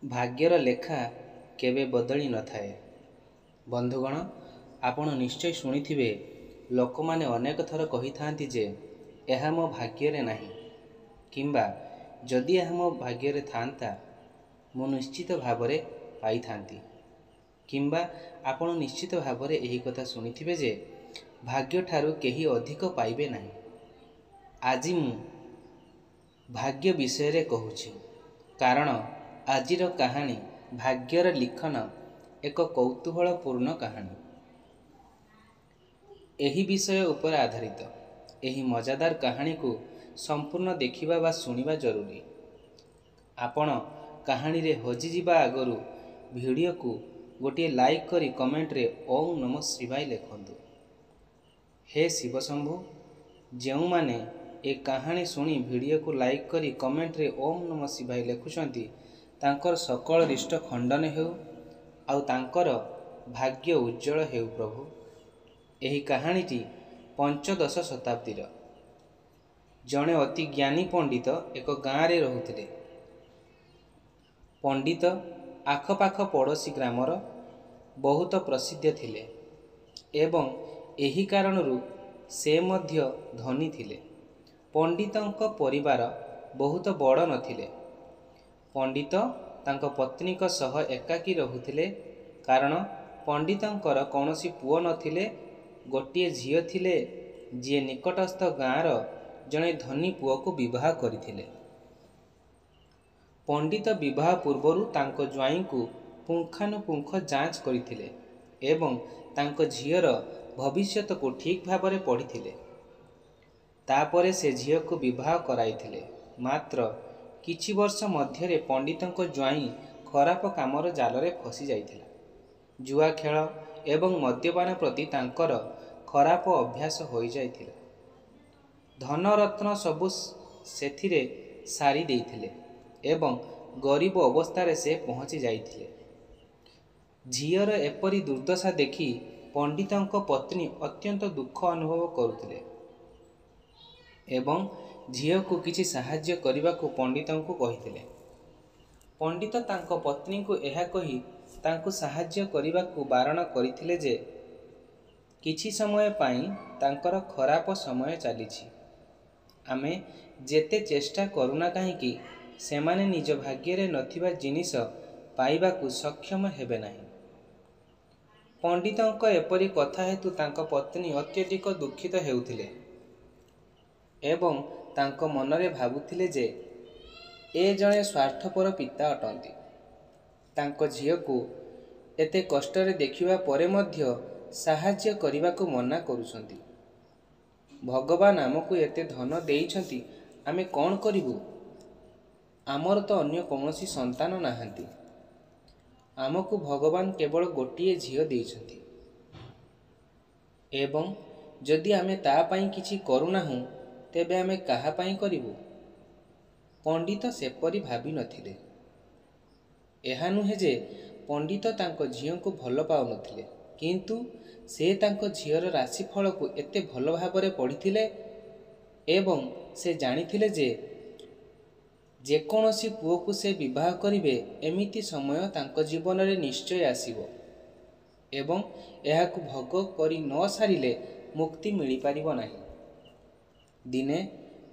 ଭାଗ୍ୟର ଲେଖା କେବେ ବଦଳି ନଥାଏ। ବନ୍ଧୁଗଣ, ଆପଣ ନିଶ୍ଚୟ ଶୁଣିଥିବେ, ଲୋକମାନେ ଅନେକ ଥର କହିଥାନ୍ତି ଯେ ଏହା ମୋ ଭାଗ୍ୟରେ ନାହିଁ, କିମ୍ବା ଯଦି ଏହା ମୋ ଭାଗ୍ୟରେ ଥାଆନ୍ତା ମୁଁ ନିଶ୍ଚିତ ଭାବରେ ପାଇଥାନ୍ତି। କିମ୍ବା ଆପଣ ନିଶ୍ଚିତ ଭାବରେ ଏହି କଥା ଶୁଣିଥିବେ ଯେ ଭାଗ୍ୟଠାରୁ କେହି ଅଧିକ ପାଇବେ ନାହିଁ। ଆଜି ମୁଁ ଭାଗ୍ୟ ବିଷୟରେ କହୁଛି, କାରଣ ଆଜିର କାହାଣୀ ଭାଗ୍ୟର ଲିଖନ ଏକ କୌତୂହଳପୂର୍ଣ୍ଣ କାହାଣୀ। ଏହି ବିଷୟ ଉପରେ ଆଧାରିତ ଏହି ମଜାଦାର କାହାଣୀକୁ ସମ୍ପୂର୍ଣ୍ଣ ଦେଖିବା ବା ଶୁଣିବା ଜରୁରୀ। ଆପଣ କାହାଣୀରେ ହଜିଯିବା ଆଗରୁ ଭିଡ଼ିଓକୁ ଗୋଟିଏ ଲାଇକ୍ କରି କମେଣ୍ଟରେ ଓଁ ନମଃ ଶିବାୟ ଲେଖନ୍ତୁ। ହେ ଶିବ ଶମ୍ଭୁ, ଯେଉଁମାନେ ଏ କାହାଣୀ ଶୁଣି ଭିଡ଼ିଓକୁ ଲାଇକ୍ କରି କମେଣ୍ଟରେ ଓଁ ନମଃ ଶିବାୟ ଲେଖୁଛନ୍ତି, ତାଙ୍କର ସକଳ ରିଷ୍ଟ ଖଣ୍ଡନ ହେଉ ଆଉ ତାଙ୍କର ଭାଗ୍ୟ ଉଜ୍ଜଳ ହେଉ। ପ୍ରଭୁ, ଏହି କାହାଣୀଟି ପଞ୍ଚଦଶ ଶତାବ୍ଦୀର। ଜଣେ ଅତି ଜ୍ଞାନୀ ପଣ୍ଡିତ ଏକ ଗାଁରେ ରହୁଥିଲେ। ପଣ୍ଡିତ ଆଖପାଖ ପଡ଼ୋଶୀ ଗ୍ରାମର ବହୁତ ପ୍ରସିଦ୍ଧ ଥିଲେ ଏବଂ ଏହି କାରଣରୁ ସେ ମଧ୍ୟ ଧନୀ ଥିଲେ। ପଣ୍ଡିତଙ୍କ ପରିବାର ବହୁତ ବଡ଼ ନଥିଲେ। ପଣ୍ଡିତ ତାଙ୍କ ପତ୍ନୀଙ୍କ ସହ ଏକାକୀ ରହୁଥିଲେ, କାରଣ ପଣ୍ଡିତଙ୍କର କୌଣସି ପୁଅ ନଥିଲେ। ଗୋଟିଏ ଝିଅ ଥିଲେ, ଯିଏ ନିକଟସ୍ଥ ଗାଁର ଜଣେ ଧନୀ ପୁଅକୁ ବିବାହ କରିଥିଲେ। ପଣ୍ଡିତ ବିବାହ ପୂର୍ବରୁ ତାଙ୍କ ଜ୍ୱାଇଁଙ୍କୁ ପୁଙ୍ଖାନୁପୁଙ୍ଖ ଯାଞ୍ଚ କରିଥିଲେ ଏବଂ ତାଙ୍କ ଝିଅର ଭବିଷ୍ୟତକୁ ଠିକ୍ ଭାବରେ ପଢ଼ିଥିଲେ। ତାପରେ ସେ ଝିଅକୁ ବିବାହ କରାଇଥିଲେ। ମାତ୍ର କିଛି ବର୍ଷ ମଧ୍ୟରେ ପଣ୍ଡିତଙ୍କ ଜ୍ୱାଇଁ ଖରାପ କାମର ଜାଲରେ ଫସି ଯାଇଥିଲା। ଜୁଆ ଖେଳ ଏବଂ ମଦ୍ୟପାନ ପ୍ରତି ତାଙ୍କର ଖରାପ ଅଭ୍ୟାସ ହୋଇଯାଇଥିଲା। ଧନରତ୍ନ ସବୁ ସେଥିରେ ସାରି ଦେଇଥିଲେ ଏବଂ ଗରିବ ଅବସ୍ଥାରେ ସେ ପହଞ୍ଚି ଯାଇଥିଲେ। ଝିଅର ଏପରି ଦୁର୍ଦ୍ଦଶା ଦେଖି ପଣ୍ଡିତଙ୍କ ପତ୍ନୀ ଅତ୍ୟନ୍ତ ଦୁଃଖ ଅନୁଭବ କରୁଥିଲେ ଏବଂ ଝିଅକୁ କିଛି ସାହାଯ୍ୟ କରିବାକୁ ପଣ୍ଡିତଙ୍କୁ କହିଥିଲେ। ପଣ୍ଡିତ ତାଙ୍କ ପତ୍ନୀଙ୍କୁ ଏହା କହି ତାଙ୍କୁ ସାହାଯ୍ୟ କରିବାକୁ ବାରଣ କରିଥିଲେ ଯେ କିଛି ସମୟ ପାଇଁ ତାଙ୍କର ଖରାପ ସମୟ ଚାଲିଛି। ଆମେ ଯେତେ ଚେଷ୍ଟା କରୁନା କାହିଁକି, ସେମାନେ ନିଜ ଭାଗ୍ୟରେ ନଥିବା ଜିନିଷ ପାଇବାକୁ ସକ୍ଷମ ହେବେ ନାହିଁ। ପଣ୍ଡିତଙ୍କ ଏପରି କଥା ହେତୁ ତାଙ୍କ ପତ୍ନୀ ଅତ୍ୟଧିକ ଦୁଃଖିତ ହେଉଥିଲେ ଏବଂ ତାଙ୍କ ମନରେ ଭାବୁଥିଲେ ଯେ ଏ ଜଣେ ସ୍ୱାର୍ଥପର ପିତା ଅଟନ୍ତି। ତାଙ୍କ ଝିଅକୁ ଏତେ କଷ୍ଟରେ ଦେଖିବା ପରେ ମଧ୍ୟ ସାହାଯ୍ୟ କରିବାକୁ ମନା କରୁଛନ୍ତି। ଭଗବାନ ଆମକୁ ଏତେ ଧନ ଦେଇଛନ୍ତି, ଆମେ କ'ଣ କରିବୁ? ଆମର ତ ଅନ୍ୟ କୌଣସି ସନ୍ତାନ ନାହାନ୍ତି। ଆମକୁ ଭଗବାନ କେବଳ ଗୋଟିଏ ଝିଅ ଦେଇଛନ୍ତି ଏବଂ ଯଦି ଆମେ ତା ପାଇଁ କିଛି କରୁନାହୁଁ, ତେବେ ଆମେ କାହା ପାଇଁ କରିବୁ? ପଣ୍ଡିତ ସେପରି ଭାବିନଥିଲେ। ଏହା ନୁହେଁ ଯେ ପଣ୍ଡିତ ତାଙ୍କ ଝିଅଙ୍କୁ ଭଲ ପାଉନଥିଲେ, କିନ୍ତୁ ସେ ତାଙ୍କ ଝିଅର ରାଶିଫଳକୁ ଏତେ ଭଲ ଭାବରେ ପଢ଼ିଥିଲେ ଏବଂ ସେ ଜାଣିଥିଲେ ଯେ ଯେକୌଣସି ପୁଅକୁ ସେ ବିବାହ କରିବେ, ଏମିତି ସମୟ ତାଙ୍କ ଜୀବନରେ ନିଶ୍ଚୟ ଆସିବ ଏବଂ ଏହାକୁ ଭୋଗ କରି ନ ସାରିଲେ ମୁକ୍ତି ମିଳିପାରିବ ନାହିଁ। ଦିନେ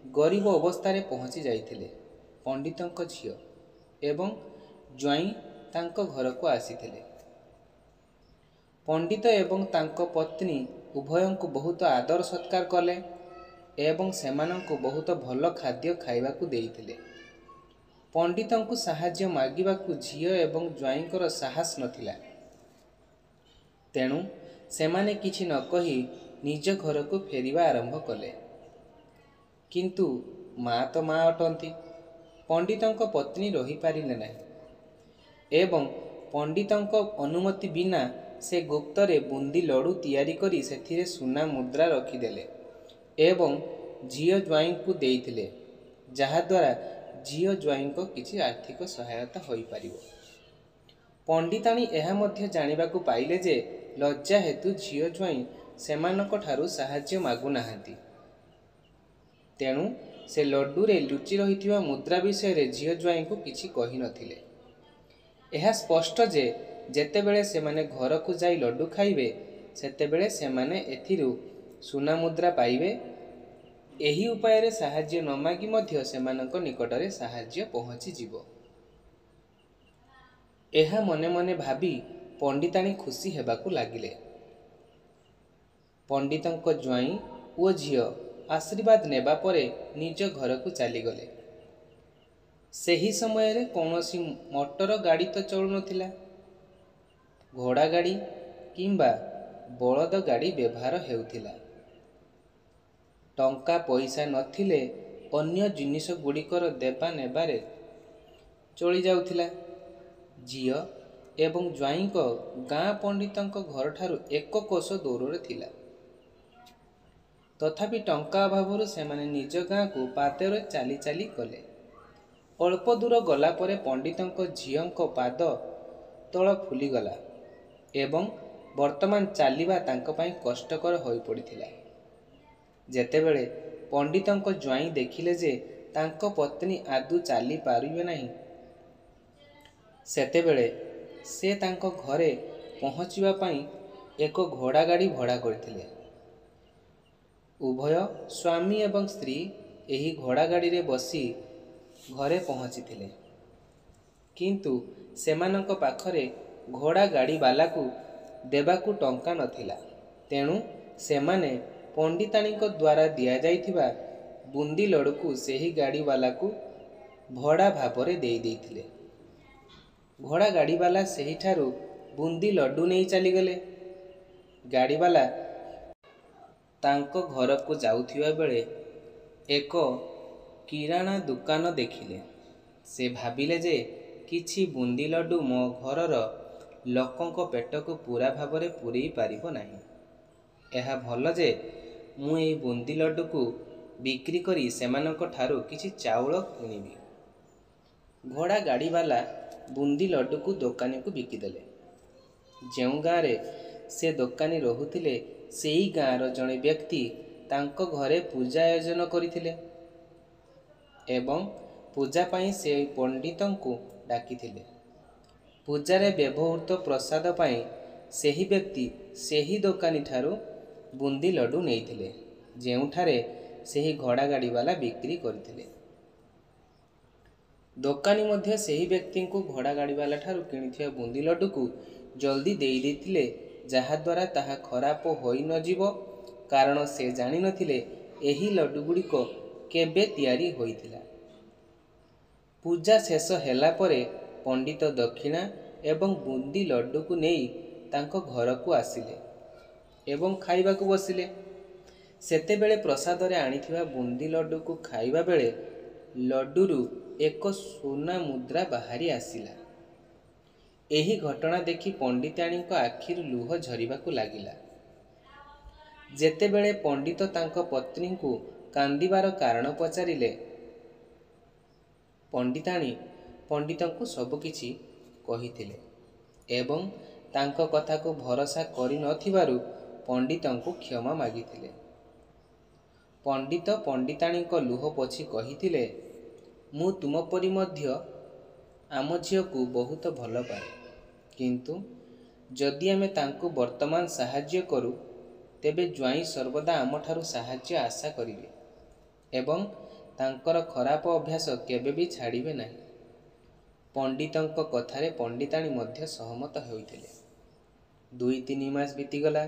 ଗରିବ ଅବସ୍ଥାରେ ପହଞ୍ଚି ଯାଇଥିଲେ ପଣ୍ଡିତଙ୍କ ଝିଅ ଏବଂ ଜ୍ୱାଇଁ ତାଙ୍କ ଘରକୁ ଆସିଥିଲେ। ପଣ୍ଡିତ ଏବଂ ତାଙ୍କ ପତ୍ନୀ ଉଭୟଙ୍କୁ ବହୁତ ଆଦର ସତ୍କାର କଲେ ଏବଂ ସେମାନଙ୍କୁ ବହୁତ ଭଲ ଖାଦ୍ୟ ଖାଇବାକୁ ଦେଇଥିଲେ। ପଣ୍ଡିତଙ୍କୁ ସାହାଯ୍ୟ ମାଗିବାକୁ ଝିଅ ଏବଂ ଜ୍ୱାଇଁଙ୍କର ସାହସ ନଥିଲା। ତେଣୁ ସେମାନେ କିଛି ନ କହି ନିଜ ଘରକୁ ଫେରିବା ଆରମ୍ଭ କଲେ। କିନ୍ତୁ ମା ତ ମା ଅଟନ୍ତି। ପଣ୍ଡିତଙ୍କ ପତ୍ନୀ ରହିପାରିଲେ ନାହିଁ ଏବଂ ପଣ୍ଡିତଙ୍କ ଅନୁମତି ବିନା ସେ ଗୁପ୍ତରେ ବୁନ୍ଦି ଲଡ଼ୁ ତିଆରି କରି ସେଥିରେ ସୁନା ମୁଦ୍ରା ରଖିଦେଲେ ଏବଂ ଝିଅ ଜ୍ୱାଇଁଙ୍କୁ ଦେଇଥିଲେ, ଯାହାଦ୍ୱାରା ଝିଅ ଜ୍ୱାଇଁଙ୍କ କିଛି ଆର୍ଥିକ ସହାୟତା ହୋଇପାରିବ। ପଣ୍ଡିତାଣୀ ଏହା ମଧ୍ୟ ଜାଣିବାକୁ ପାଇଲେ ଯେ ଲଜ୍ଜା ହେତୁ ଝିଅ ଜ୍ୱାଇଁ ସେମାନଙ୍କ ଠାରୁ ସାହାଯ୍ୟ ମାଗୁନାହାନ୍ତି। ତେଣୁ ସେ ଲଡ଼ୁରେ ଲୁଚି ରହିଥିବା ମୁଦ୍ରା ବିଷୟରେ ଝିଅ ଜ୍ୱାଇଁଙ୍କୁ କିଛି କହିନଥିଲେ। ଏହା ସ୍ପଷ୍ଟ ଯେ ଯେତେବେଳେ ସେମାନେ ଘରକୁ ଯାଇ ଲଡୁ ଖାଇବେ ସେତେବେଳେ ସେମାନେ ଏଥିରୁ ସୁନା ମୁଦ୍ରା ପାଇବେ। ଏହି ଉପାୟରେ ସାହାଯ୍ୟ ନ ମାଗି ମଧ୍ୟ ସେମାନଙ୍କ ନିକଟରେ ସାହାଯ୍ୟ ପହଞ୍ଚିଯିବ। ଏହା ମନେ ମନେ ଭାବି ପଣ୍ଡିତାଣୀ ଖୁସି ହେବାକୁ ଲାଗିଲେ। ପଣ୍ଡିତଙ୍କ ଜ୍ୱାଇଁ ଓ ଝିଅ ଆଶୀର୍ବାଦ ନେବା ପରେ ନିଜ ଘରକୁ ଚାଲିଗଲେ। ସେହି ସମୟରେ କୌଣସି ମଟର ଗାଡ଼ି ତ ଚଳୁନଥିଲା। ଘୋଡ଼ା ଗାଡ଼ି କିମ୍ବା ବଳଦ ଗାଡ଼ି ବ୍ୟବହାର ହେଉଥିଲା। ଟଙ୍କା ପଇସା ନଥିଲେ ଅନ୍ୟ ଜିନିଷ ଗୁଡ଼ିକର ଦେବା ନେବାରେ ଚଳି ଯାଉଥିଲା। ଝିଅ ଏବଂ ଜ୍ୱାଇଁଙ୍କ ଗାଁ ପଣ୍ଡିତଙ୍କ ଘରଠାରୁ 1 କୋଶ ଦୂରରେ ଥିଲା। ତଥାପି ଟଙ୍କା ଅଭାବରୁ ସେମାନେ ନିଜ ଗାଁକୁ ପାଦରେ ଚାଲି ଚାଲି ଗଲେ। ଅଳ୍ପ ଦୂର ଗଲା ପରେ ପଣ୍ଡିତଙ୍କ ଝିଅଙ୍କ ପାଦ ତଳ ଫୁଲିଗଲା ଏବଂ ବର୍ତ୍ତମାନ ଚାଲିବା ତାଙ୍କ ପାଇଁ କଷ୍ଟକର ହୋଇପଡ଼ିଥିଲା। ଯେତେବେଳେ ପଣ୍ଡିତଙ୍କ ଜ୍ୱାଇଁ ଦେଖିଲେ ଯେ ତାଙ୍କ ପତ୍ନୀ ଆଦୌ ଚାଲିପାରିବେ ନାହିଁ, ସେତେବେଳେ ସେ ତାଙ୍କ ଘରେ ପହଞ୍ଚିବା ପାଇଁ ଏକ ଘୋଡ଼ା ଗାଡ଼ି ଭଡ଼ା କରିଥିଲେ। ଉଭୟ ସ୍ୱାମୀ ଏବଂ ସ୍ତ୍ରୀ ଏହି ଘୋଡ଼ା ଗାଡ଼ିରେ ବସି ଘରେ ପହଞ୍ଚିଥିଲେ। କିନ୍ତୁ ସେମାନଙ୍କ ପାଖରେ ଘୋଡ଼ା ଗାଡ଼ିବାଲାକୁ ଦେବାକୁ ଟଙ୍କା ନଥିଲା। ତେଣୁ ସେମାନେ ପଣ୍ଡିତାଣୀଙ୍କ ଦ୍ୱାରା ଦିଆଯାଇଥିବା ବୁନ୍ଦି ଲଡୁକୁ ସେହି ଗାଡ଼ିବାଲାକୁ ଭଡ଼ା ଭାବରେ ଦେଇଥିଲେ। ଘୋଡ଼ା ଗାଡ଼ିବାଲା ସେହିଠାରୁ ବୁନ୍ଦି ଲଡୁ ନେଇ ଚାଲିଗଲେ। ଗାଡ଼ିବାଲା ତାଙ୍କ ଘରକୁ ଯାଉଥିବା ବେଳେ ଏକ କିରାଣା ଦୋକାନ ଦେଖିଲେ। ସେ ଭାବିଲେ ଯେ କିଛି ବୁନ୍ଦି ଲଡୁ ମୋ ଘରର ଲୋକଙ୍କ ପେଟକୁ ପୂରା ଭାବରେ ପୂରେଇ ପାରିବ ନାହିଁ। ଏହା ଭଲ ଯେ ମୁଁ ଏହି ବୁନ୍ଦି ଲଡୁକୁ ବିକ୍ରି କରି ସେମାନଙ୍କ ଠାରୁ କିଛି ଚାଉଳ କିଣିବି। ଘୋଡ଼ା ଗାଡ଼ିବାଲା ବୁନ୍ଦି ଲଡୁକୁ ଦୋକାନୀକୁ ବିକିଦେଲେ। ଯେଉଁ ଗାଁରେ ସେ ଦୋକାନୀ ରହୁଥିଲେ ସେହି ଗାଁର ଜଣେ ବ୍ୟକ୍ତି ତାଙ୍କ ଘରେ ପୂଜା ଆୟୋଜନ କରିଥିଲେ ଏବଂ ପୂଜା ପାଇଁ ସେ ପଣ୍ଡିତଙ୍କୁ ଡାକିଥିଲେ। ପୂଜାରେ ବ୍ୟବହୃତ ପ୍ରସାଦ ପାଇଁ ସେହି ବ୍ୟକ୍ତି ସେହି ଦୋକାନୀଠାରୁ ବୁନ୍ଦି ଲଡୁ ନେଇଥିଲେ, ଯେଉଁଠାରେ ସେହି ଘୋଡ଼ା ଗାଡ଼ିବାଲା ବିକ୍ରି କରିଥିଲେ। ଦୋକାନୀ ମଧ୍ୟ ସେହି ବ୍ୟକ୍ତିଙ୍କୁ ଘୋଡ଼ା ଗାଡ଼ିବାଲାଠାରୁ କିଣିଥିବା ବୁନ୍ଦି ଲଡୁକୁ ଜଲ୍ଦି ଦେଇଥିଲେ, ଯାହାଦ୍ୱାରା ତାହା ଖରାପ ହୋଇ ନଯିବ, କାରଣ ସେ ଜାଣିନଥିଲେ ଏହି ଲଡୁଗୁଡ଼ିକ କେବେ ତିଆରି ହୋଇଥିଲା। ପୂଜା ଶେଷ ହେଲା ପରେ ପଣ୍ଡିତ ଦକ୍ଷିଣା ଏବଂ ବୁନ୍ଦି ଲଡୁକୁ ନେଇ ତାଙ୍କ ଘରକୁ ଆସିଲେ ଏବଂ ଖାଇବାକୁ ବସିଲେ। ସେତେବେଳେ ପ୍ରସାଦରେ ଆଣିଥିବା ବୁନ୍ଦି ଲଡୁକୁ ଖାଇବା ବେଳେ ଲଡୁରୁ ଏକ ସୁନା ମୁଦ୍ରା ବାହାରି ଆସିଲା। ଏହି ଘଟଣା ଦେଖି ପଣ୍ଡିତାଣୀଙ୍କ ଆଖିରୁ ଲୁହ ଝରିବାକୁ ଲାଗିଲା। ଯେତେବେଳେ ପଣ୍ଡିତ ତାଙ୍କ ପତ୍ନୀଙ୍କୁ କାନ୍ଦିବାର କାରଣ ପଚାରିଲେ, ପଣ୍ଡିତାଣୀ ପଣ୍ଡିତଙ୍କୁ ସବୁକିଛି କହିଥିଲେ ଏବଂ ତାଙ୍କ କଥାକୁ ଭରସା କରିନଥିବାରୁ ପଣ୍ଡିତଙ୍କୁ କ୍ଷମା ମାଗିଥିଲେ। ପଣ୍ଡିତ ପଣ୍ଡିତାଣୀଙ୍କ ଲୁହ ପୋଛି କହିଥିଲେ, ମୁଁ ତୁମ ପରି ମଧ୍ୟ ଆମ ଝିଅକୁ ବହୁତ ଭଲ ପାଏ, କିନ୍ତୁ ଯଦି ଆମେ ତାଙ୍କୁ ବର୍ତ୍ତମାନ ସାହାଯ୍ୟ କରୁ ତେବେ ଜ୍ୱାଇଁ ସର୍ବଦା ଆମଠାରୁ ସାହାଯ୍ୟ ଆଶା କରିବେ ଏବଂ ତାଙ୍କର ଖରାପ ଅଭ୍ୟାସ କେବେ ବି ଛାଡ଼ିବେ ନାହିଁ। ପଣ୍ଡିତଙ୍କ କଥାରେ ପଣ୍ଡିତାଣୀ ମଧ୍ୟ ସହମତ ହୋଇଥିଲେ। 2-3 ମାସ ବିତିଗଲା।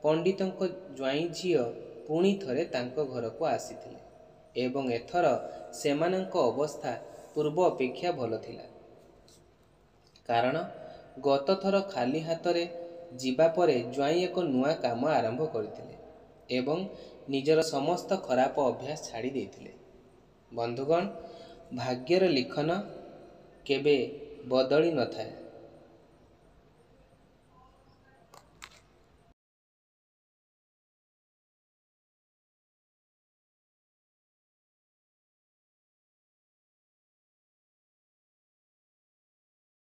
ପଣ୍ଡିତଙ୍କ ଜ୍ୱାଇଁ ଝିଅ ପୁଣି ଥରେ ତାଙ୍କ ଘରକୁ ଆସିଥିଲେ ଏବଂ ଏଥର ସେମାନଙ୍କ ଅବସ୍ଥା ପୂର୍ବ ଅପେକ୍ଷା ଭଲ ଥିଲା, କାରଣ ଗତ ଥର ଖାଲି ହାତରେ ଯିବା ପରେ ଜ୍ୱାଇଁ ଏକ ନୂଆ କାମ ଆରମ୍ଭ କରିଥିଲେ ଏବଂ ନିଜର ସମସ୍ତ ଖରାପ ଅଭ୍ୟାସ ଛାଡ଼ି ଦେଇଥିଲେ। ବନ୍ଧୁଗଣ, ଭାଗ୍ୟର ଲିଖନ କେବେ ବଦଳି ନଥାଏ।